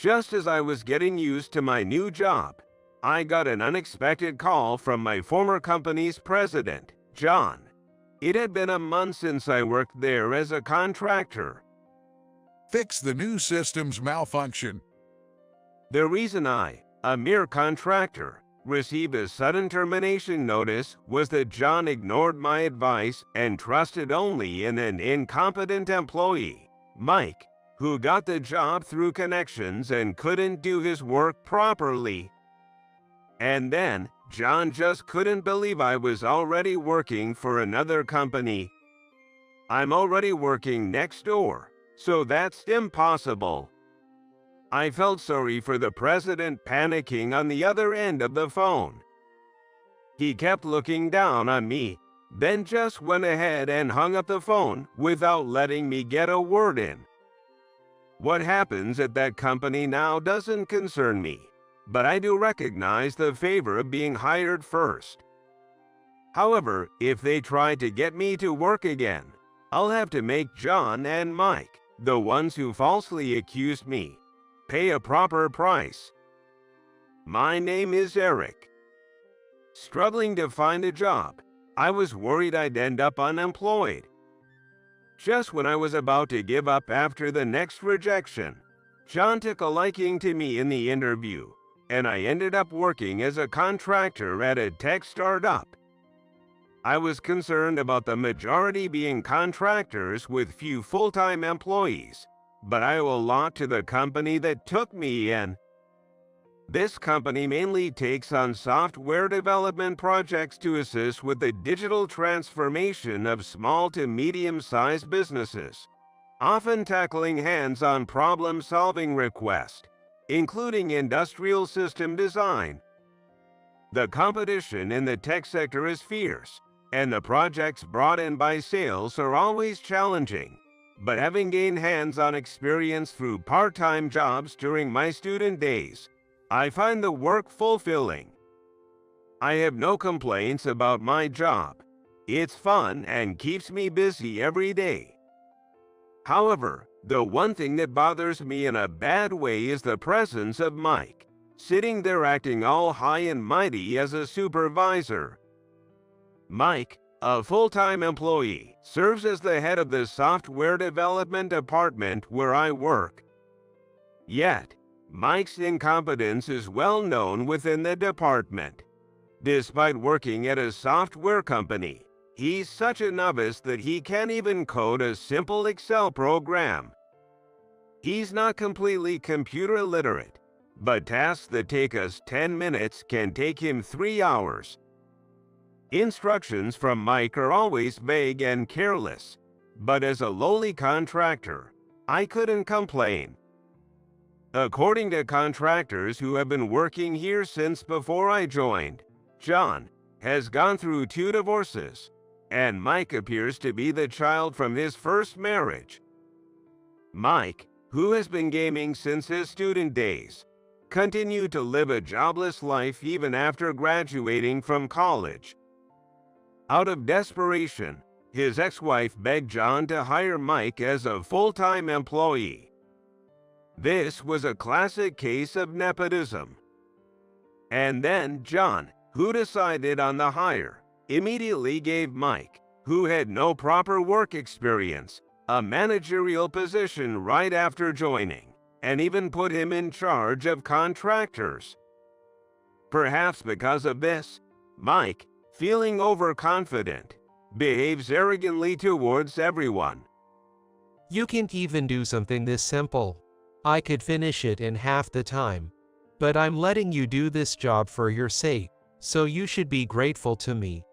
Just as I was getting used to my new job, I got an unexpected call from my former company's president, John. It had been a month since I worked there as a contractor. Fix the new system's malfunction. The reason I, a mere contractor, received a sudden termination notice was that John ignored my advice and trusted only in an incompetent employee, Mike, who got the job through connections and couldn't do his work properly. And then, John just couldn't believe I was already working for another company. I'm already working next door, so that's impossible. I felt sorry for the president panicking on the other end of the phone. He kept looking down on me, then just went ahead and hung up the phone without letting me get a word in. What happens at that company now doesn't concern me, but I do recognize the favor of being hired first. However, if they try to get me to work again, I'll have to make John and Mike, the ones who falsely accused me, pay a proper price. My name is Eric. Struggling to find a job, I was worried I'd end up unemployed. Just when I was about to give up after the next rejection, John took a liking to me in the interview, and I ended up working as a contractor at a tech startup. I was concerned about the majority being contractors with few full-time employees, but I owe a lot to the company that took me in. This company mainly takes on software development projects to assist with the digital transformation of small to medium-sized businesses, often tackling hands-on problem-solving requests, including industrial system design. The competition in the tech sector is fierce, and the projects brought in by sales are always challenging. But having gained hands-on experience through part-time jobs during my student days, I find the work fulfilling. I have no complaints about my job. It's fun and keeps me busy every day. However, the one thing that bothers me in a bad way is the presence of Mike, sitting there acting all high and mighty as a supervisor. Mike, a full-time employee, serves as the head of the software development department where I work. Yet, Mike's incompetence is well known within the department. Despite working at a software company, he's such a novice that he can't even code a simple Excel program. He's not completely computer literate, but tasks that take us 10 minutes can take him 3 hours. Instructions from Mike are always vague and careless, but as a lowly contractor, I couldn't complain. According to contractors who have been working here since before I joined, John has gone through 2 divorces, and Mike appears to be the child from his first marriage. Mike, who has been gaming since his student days, continued to live a jobless life even after graduating from college. Out of desperation, his ex-wife begged John to hire Mike as a full-time employee. This was a classic case of nepotism. And then John, who decided on the hire, immediately gave Mike, who had no proper work experience, a managerial position right after joining, and even put him in charge of contractors. Perhaps because of this, Mike, feeling overconfident, behaves arrogantly towards everyone. You can't even do something this simple. I could finish it in half the time. But I'm letting you do this job for your sake, so you should be grateful to me.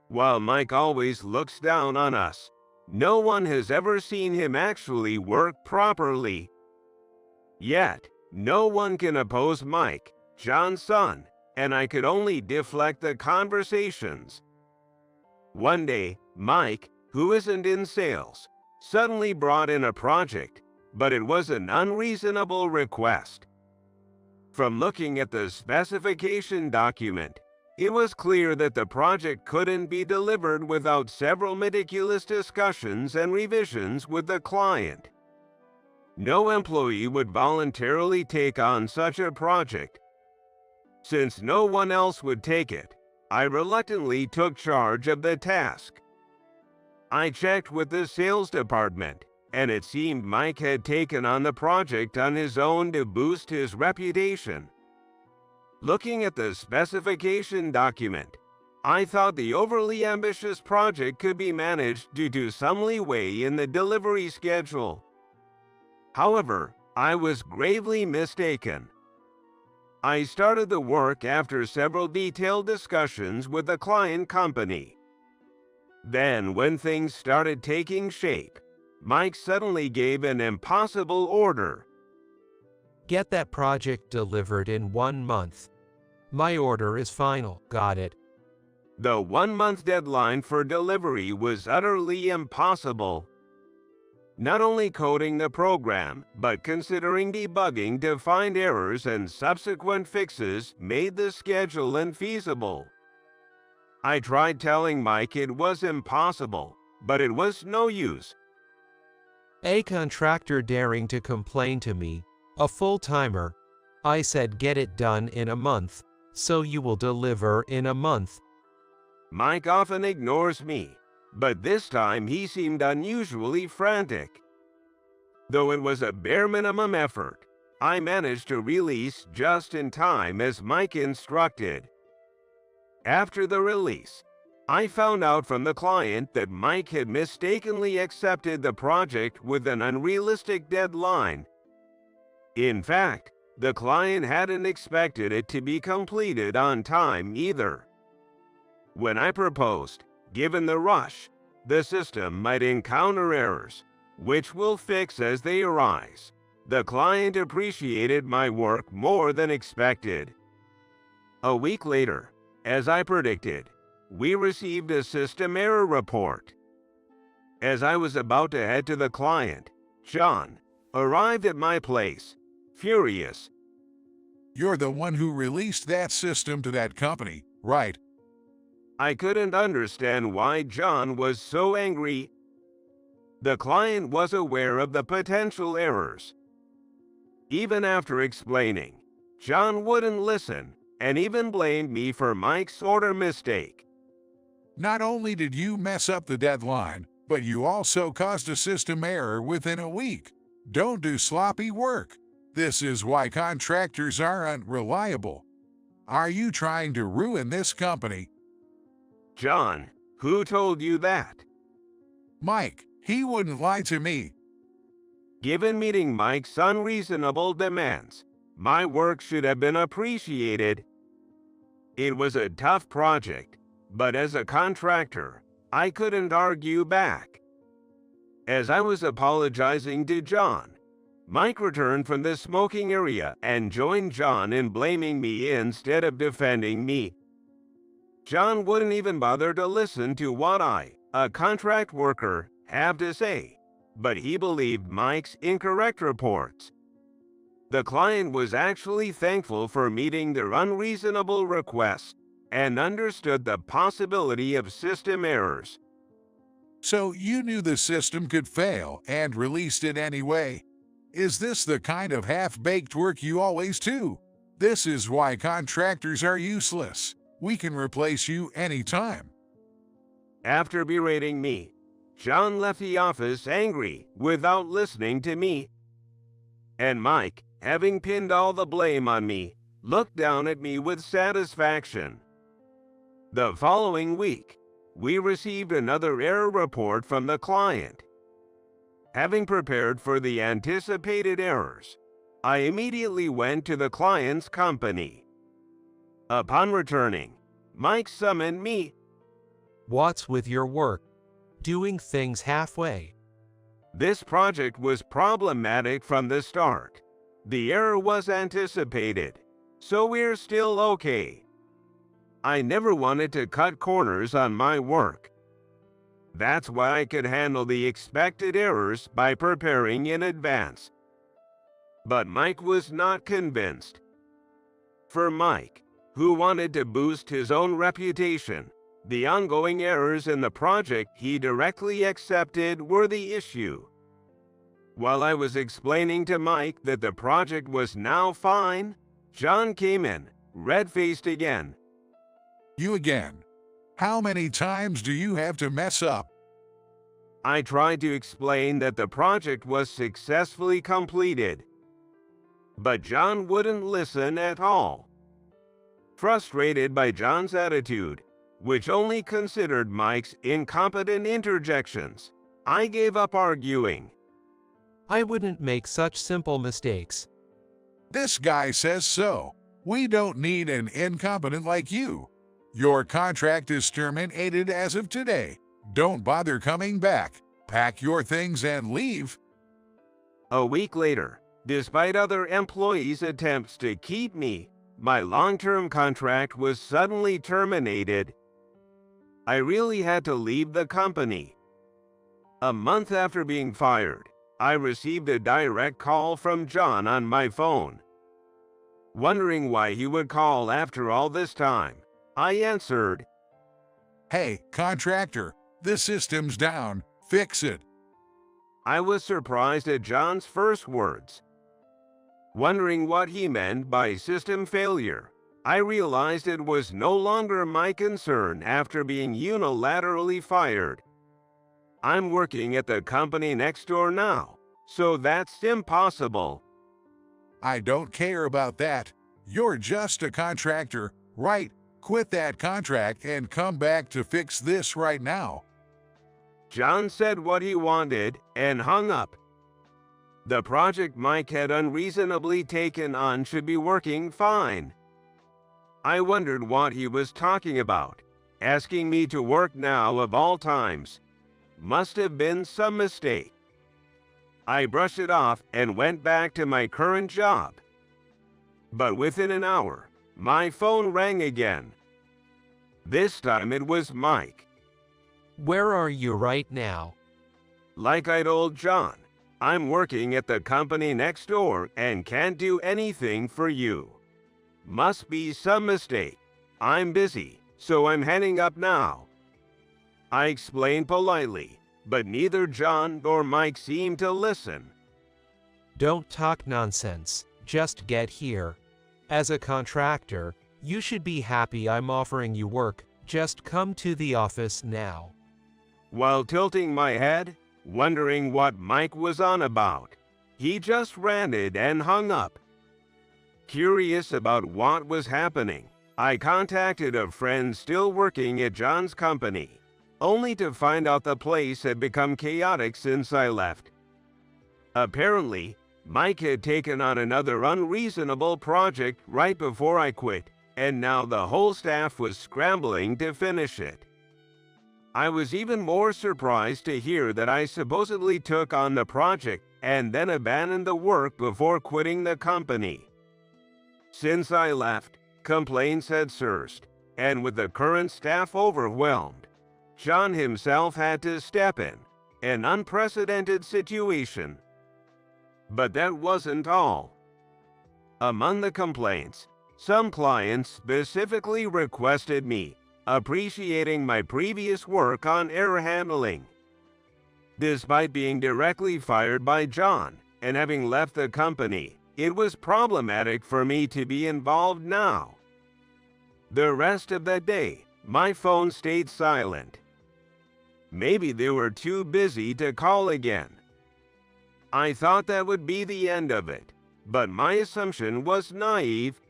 While Mike always looks down on us, no one has ever seen him actually work properly. Yet, no one can oppose Mike, John's son, and I could only deflect the conversations. One day, Mike, who isn't in sales, suddenly brought in a project, but it was an unreasonable request. From looking at the specification document, it was clear that the project couldn't be delivered without several meticulous discussions and revisions with the client. No employee would voluntarily take on such a project. Since no one else would take it, I reluctantly took charge of the task. I checked with the sales department, and it seemed Mike had taken on the project on his own to boost his reputation. Looking at the specification document, I thought the overly ambitious project could be managed due to some leeway in the delivery schedule. However, I was gravely mistaken. I started the work after several detailed discussions with the client company. Then, when things started taking shape, Mike suddenly gave an impossible order. Get that project delivered in 1 month. My order is final. Got it. The 1-month deadline for delivery was utterly impossible. Not only coding the program, but considering debugging to find errors and subsequent fixes made the schedule infeasible. I tried telling Mike it was impossible, but it was no use. A contractor daring to complain to me, a full-timer. I said get it done in a month, so you will deliver in a month. Mike often ignores me, but this time he seemed unusually frantic. Though it was a bare minimum effort, I managed to release just in time as Mike instructed. After the release, I found out from the client that Mike had mistakenly accepted the project with an unrealistic deadline. In fact, the client hadn't expected it to be completed on time either. When I proposed, given the rush, the system might encounter errors, which we'll fix as they arise, the client appreciated my work more than expected. A week later, as I predicted, we received a system error report. As I was about to head to the client, John arrived at my place, furious. You're the one who released that system to that company, right? I couldn't understand why John was so angry. The client was aware of the potential errors. Even after explaining, John wouldn't listen and even blamed me for Mike's order mistake. Not only did you mess up the deadline, but you also caused a system error within a week. Don't do sloppy work. This is why contractors are unreliable. Are you trying to ruin this company? John, who told you that? Mike, he wouldn't lie to me. Given meeting Mike's unreasonable demands, my work should have been appreciated. It was a tough project, but as a contractor, I couldn't argue back. As I was apologizing to John, Mike returned from the smoking area and joined John in blaming me instead of defending me. John wouldn't even bother to listen to what I, a contract worker, have to say, but he believed Mike's incorrect reports. The client was actually thankful for meeting their unreasonable requests and understood the possibility of system errors. So you knew the system could fail and released it anyway. Is this the kind of half-baked work you always do? This is why contractors are useless. We can replace you anytime. After berating me, John left the office angry without listening to me. And Mike, having pinned all the blame on me, looked down at me with satisfaction. The following week, we received another error report from the client. Having prepared for the anticipated errors, I immediately went to the client's company. Upon returning, Mike summoned me. What's with your work? Doing things halfway. This project was problematic from the start. The error was anticipated, so we're still okay. I never wanted to cut corners on my work. That's why I could handle the expected errors by preparing in advance. But Mike was not convinced. For Mike, who wanted to boost his own reputation, the ongoing errors in the project he directly accepted were the issue. While I was explaining to Mike that the project was now fine, John came in, red-faced again. You again. How many times do you have to mess up? I tried to explain that the project was successfully completed, but John wouldn't listen at all. Frustrated by John's attitude, which only considered Mike's incompetent interjections, I gave up arguing. I wouldn't make such simple mistakes. This guy says so. We don't need an incompetent like you. Your contract is terminated as of today. Don't bother coming back. Pack your things and leave. A week later, despite other employees' attempts to keep me, my long-term contract was suddenly terminated. I really had to leave the company. A month after being fired, I received a direct call from John on my phone. Wondering why he would call after all this time, I answered, Hey, contractor, the system's down. Fix it. I was surprised at John's first words. Wondering what he meant by system failure, I realized it was no longer my concern after being unilaterally fired. I'm working at the company next door now, so that's impossible. I don't care about that. You're just a contractor, right? Quit that contract and come back to fix this right now. John said what he wanted and hung up. The project Mike had unreasonably taken on should be working fine. I wondered what he was talking about. Asking me to work now of all times must have been some mistake. I brushed it off and went back to my current job. But within an hour, my phone rang again. This time it was Mike. Where are you right now? Like I told John, I'm working at the company next door and can't do anything for you. Must be some mistake. I'm busy, so I'm heading up now. I explained politely, but neither John nor Mike seemed to listen. Don't talk nonsense, just get here. As a contractor, you should be happy I'm offering you work, just come to the office now. While tilting my head, wondering what Mike was on about, he just ranted and hung up. Curious about what was happening, I contacted a friend still working at John's company, only to find out the place had become chaotic since I left. Apparently, Mike had taken on another unreasonable project right before I quit, and now the whole staff was scrambling to finish it. I was even more surprised to hear that I supposedly took on the project and then abandoned the work before quitting the company. Since I left, complaints had surged, and with the current staff overwhelmed, John himself had to step in, an unprecedented situation. But that wasn't all. Among the complaints, some clients specifically requested me, appreciating my previous work on error handling. Despite being directly fired by John and having left the company, it was problematic for me to be involved now. The rest of that day, my phone stayed silent. Maybe they were too busy to call again. I thought that would be the end of it, but my assumption was naive.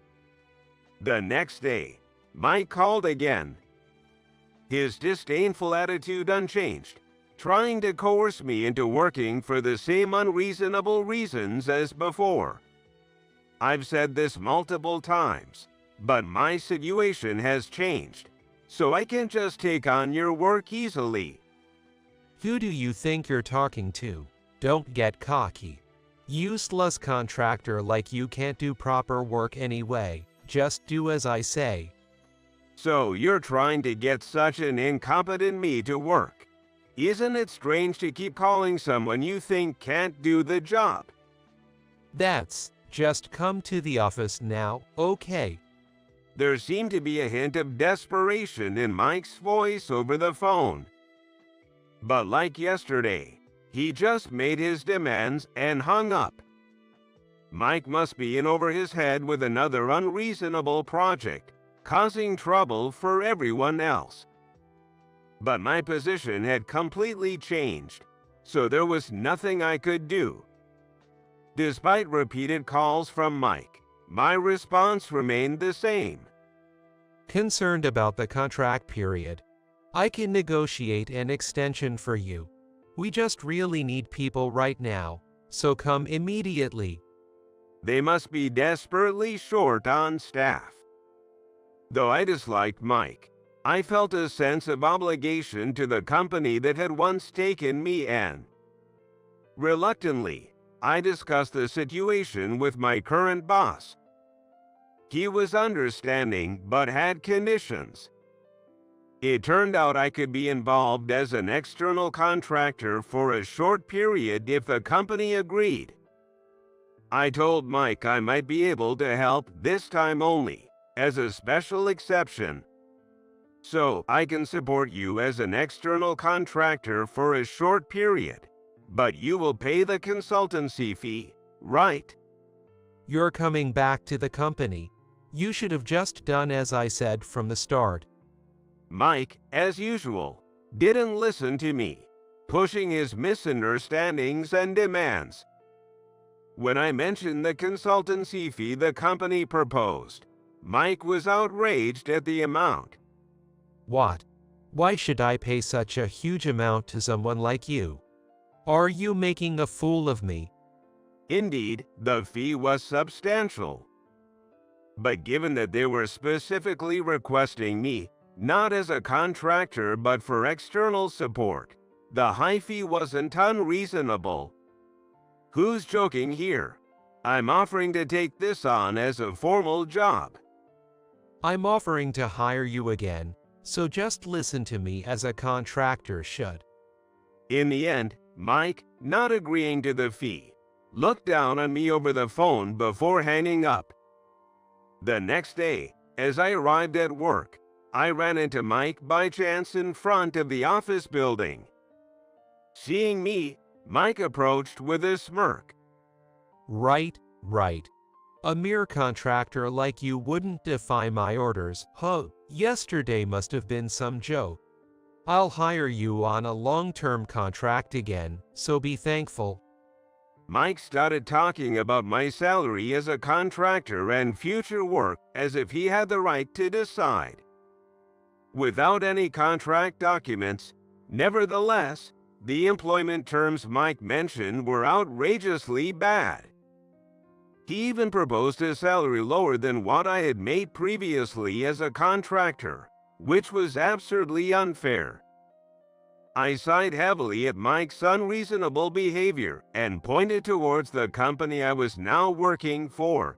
The next day, Mike called again. His disdainful attitude unchanged, trying to coerce me into working for the same unreasonable reasons as before. I've said this multiple times, but my situation has changed, so I can just take on your work easily. Who do you think you're talking to? Don't get cocky. Useless contractor like you can't do proper work anyway, just do as I say. So you're trying to get such an incompetent me to work. Isn't it strange to keep calling someone you think can't do the job? That's just come to the office now, okay? There seemed to be a hint of desperation in Mike's voice over the phone. But like yesterday, He just made his demands and hung up. Mike must be in over his head with another unreasonable project, causing trouble for everyone else. But my position had completely changed, so there was nothing I could do. Despite repeated calls from Mike, my response remained the same. Concerned about the contract period. I can negotiate an extension for you. We just really need people right now, so come immediately. They must be desperately short on staff. Though I disliked Mike, I felt a sense of obligation to the company that had once taken me in. Reluctantly, I discussed the situation with my current boss. He was understanding but had conditions. It turned out I could be involved as an external contractor for a short period if the company agreed. I told Mike I might be able to help this time only, as a special exception. So I can support you as an external contractor for a short period, but you will pay the consultancy fee, right? You're coming back to the company. You should have just done as I said from the start. Mike, as usual, didn't listen to me, pushing his misunderstandings and demands. When I mentioned the consultancy fee the company proposed, Mike was outraged at the amount. What? Why should I pay such a huge amount to someone like you? Are you making a fool of me? Indeed, the fee was substantial. But given that they were specifically requesting me, not as a contractor but for external support, the high fee wasn't unreasonable. Who's joking here? I'm offering to take this on as a formal job. I'm offering to hire you again, so just listen to me as a contractor should. In the end, Mike, not agreeing to the fee, looked down on me over the phone before hanging up. The next day, as I arrived at work, I ran into Mike by chance in front of the office building. Seeing me, Mike approached with a smirk. Right. A mere contractor like you wouldn't defy my orders. Yesterday must have been some joke. I'll hire you on a long-term contract again, so be thankful. Mike started talking about my salary as a contractor and future work as if he had the right to decide. Without any contract documents, nevertheless, the employment terms Mike mentioned were outrageously bad. He even proposed a salary lower than what I had made previously as a contractor, which was absurdly unfair. I sighed heavily at Mike's unreasonable behavior and pointed towards the company I was now working for.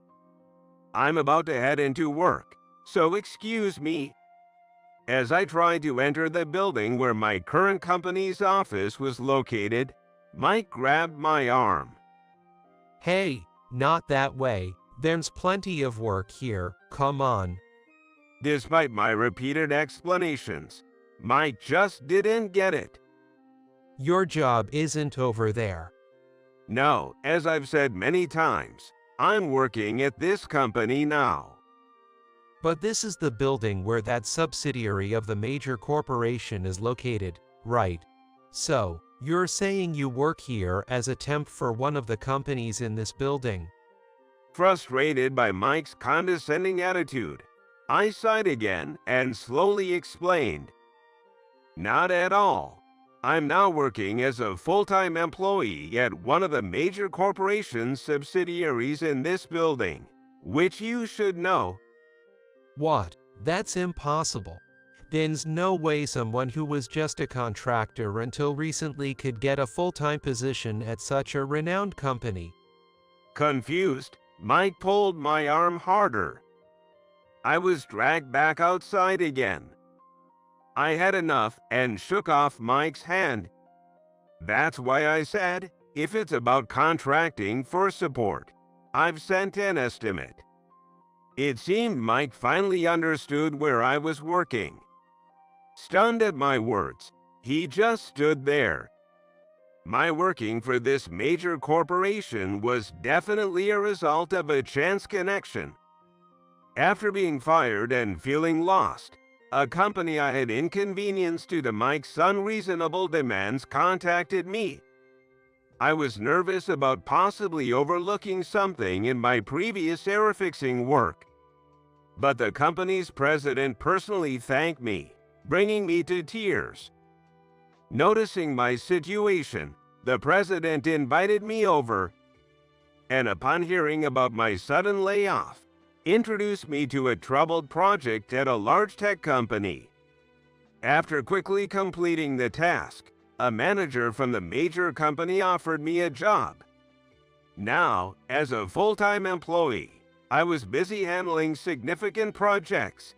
I'm about to head into work, so excuse me. As I tried to enter the building where my current company's office was located, Mike grabbed my arm. Hey, not that way. There's plenty of work here, come on. Despite my repeated explanations, Mike just didn't get it. Your job isn't over there. No, as I've said many times, I'm working at this company now. But this is the building where that subsidiary of the major corporation is located, right? So, you're saying you work here as a temp for one of the companies in this building? Frustrated by Mike's condescending attitude, I sighed again and slowly explained. Not at all. I'm now working as a full-time employee at one of the major corporation's subsidiaries in this building, which you should know. What? That's impossible. There's no way someone who was just a contractor until recently could get a full-time position at such a renowned company. Confused, Mike pulled my arm harder. I was dragged back outside again. I had enough and shook off Mike's hand. That's why I said, if it's about contracting for support, I've sent an estimate. It seemed Mike finally understood where I was working. Stunned at my words, he just stood there. My working for this major corporation was definitely a result of a chance connection. After being fired and feeling lost, a company I had inconvenienced due to Mike's unreasonable demands contacted me. I was nervous about possibly overlooking something in my previous error-fixing work. But the company's president personally thanked me, bringing me to tears. Noticing my situation, the president invited me over, and upon hearing about my sudden layoff, introduced me to a troubled project at a large tech company. After quickly completing the task, a manager from the major company offered me a job. Now, as a full-time employee, I was busy handling significant projects.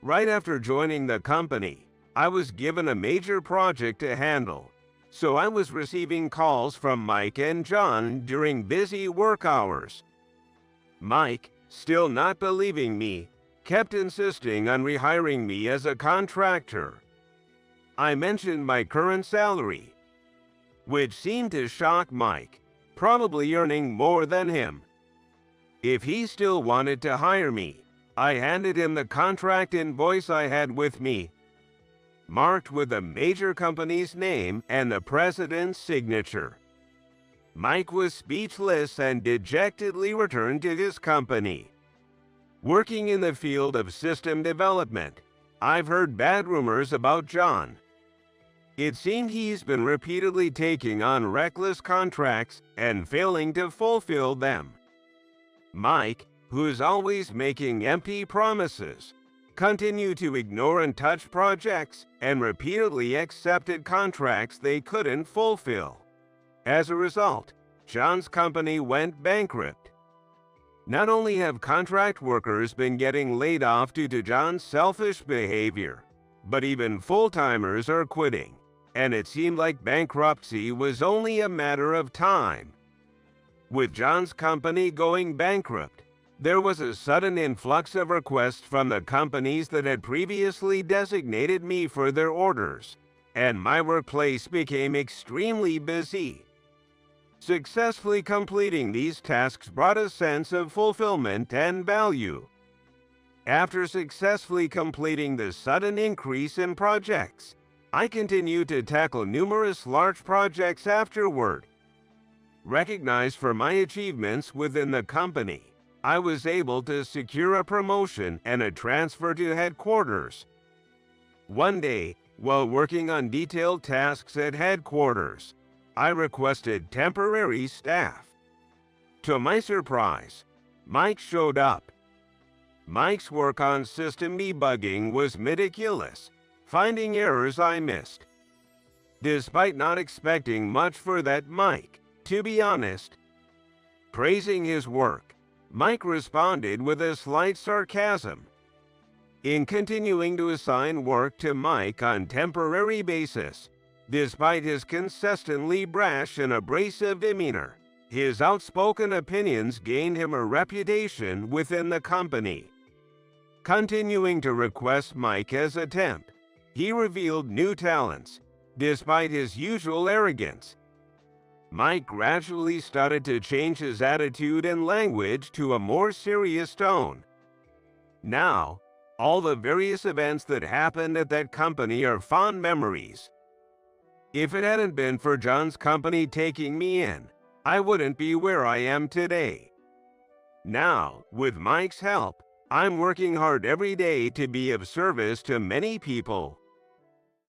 Right after joining the company, I was given a major project to handle, so I was receiving calls from Mike and John during busy work hours. Mike, still not believing me, kept insisting on rehiring me as a contractor. I mentioned my current salary, which seemed to shock Mike, probably earning more than him. If he still wanted to hire me, I handed him the contract invoice I had with me, marked with the major company's name and the president's signature. Mike was speechless and dejectedly returned to his company. Working in the field of system development, I've heard bad rumors about John. It seemed he's been repeatedly taking on reckless contracts and failing to fulfill them. Mike, who's always making empty promises, continued to ignore untouched projects and repeatedly accepted contracts they couldn't fulfill. As a result, John's company went bankrupt. Not only have contract workers been getting laid off due to John's selfish behavior, but even full-timers are quitting, and it seemed like bankruptcy was only a matter of time. With John's company going bankrupt, there was a sudden influx of requests from the companies that had previously designated me for their orders, and my workplace became extremely busy. Successfully completing these tasks brought a sense of fulfillment and value. After successfully completing the sudden increase in projects, I continued to tackle numerous large projects afterward. Recognized for my achievements within the company, I was able to secure a promotion and a transfer to headquarters. One day, while working on detailed tasks at headquarters, I requested temporary staff. To my surprise, Mike showed up. Mike's work on system debugging was meticulous, finding errors I missed. Despite not expecting much for that Mike, to be honest, praising his work, Mike responded with a slight sarcasm. In continuing to assign work to Mike on temporary basis, despite his consistently brash and abrasive demeanor, his outspoken opinions gained him a reputation within the company. Continuing to request Mike as a temp, he revealed new talents, despite his usual arrogance. Mike gradually started to change his attitude and language to a more serious tone. Now, all the various events that happened at that company are fond memories. If it hadn't been for John's company taking me in, I wouldn't be where I am today. Now, with Mike's help, I'm working hard every day to be of service to many people.